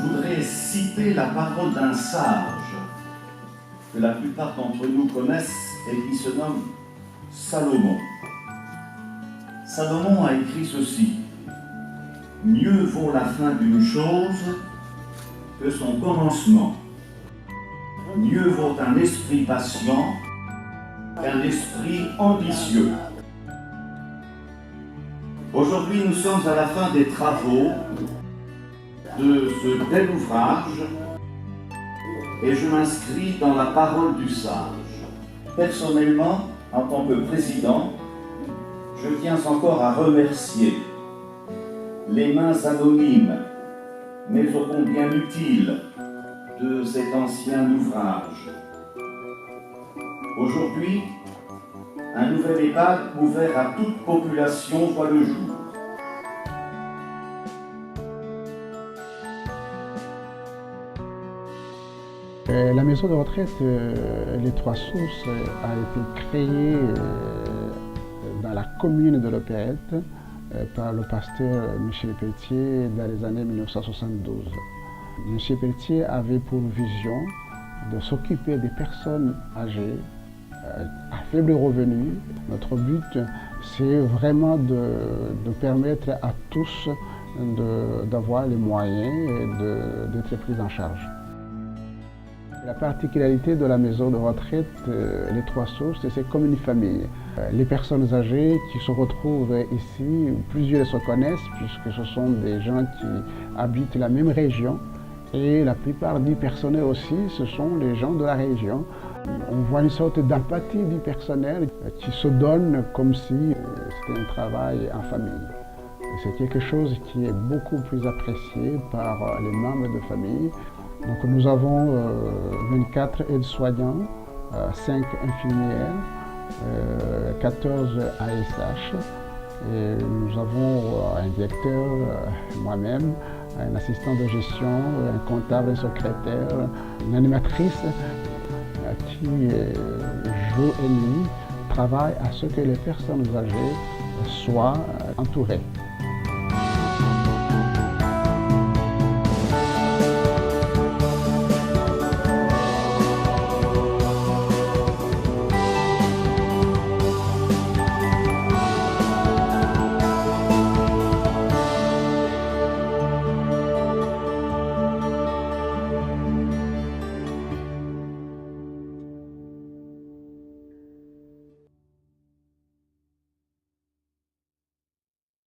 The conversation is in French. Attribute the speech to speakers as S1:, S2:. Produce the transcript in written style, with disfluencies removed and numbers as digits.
S1: voudrais citer la parole d'un sage que la plupart d'entre nous connaissent et qui se nomme Salomon. Salomon a écrit ceci: « Mieux vaut la fin d'une chose que son commencement. Mieux vaut un esprit patient qu'un esprit ambitieux. » Aujourd'hui, nous sommes à la fin des travaux de ce bel ouvrage et je m'inscris dans la parole du sage. Personnellement, en tant que président, je tiens encore à remercier les mains anonymes, mais ô combien utiles, de cet ancien ouvrage. Aujourd'hui, un nouvel EHPAD ouvert à toute population voit le jour.
S2: La maison de retraite Les Trois Sources a été créée dans la commune de l'Opérette par le pasteur Michel Pelletier dans les années 1972. Michel Pelletier avait pour vision de s'occuper des personnes âgées à faible revenu. Notre but, c'est vraiment de permettre à tous d'avoir les moyens d'être pris en charge. La particularité de la maison de retraite Les Trois Sources, c'est comme une famille. Les personnes âgées qui se retrouvent ici, plusieurs se connaissent puisque ce sont des gens qui habitent la même région et la plupart du personnel aussi, ce sont les gens de la région. On voit une sorte d'empathie du personnel qui se donne comme si c'était un travail en famille. C'est quelque chose qui est beaucoup plus apprécié par les membres de famille. Donc nous avons 24 aides-soignants, 5 infirmières, 14 ASH, et nous avons un directeur, moi-même, un assistant de gestion, un comptable, un secrétaire, une animatrice qui, jour et nuit, travaille à ce que les personnes âgées soient entourées.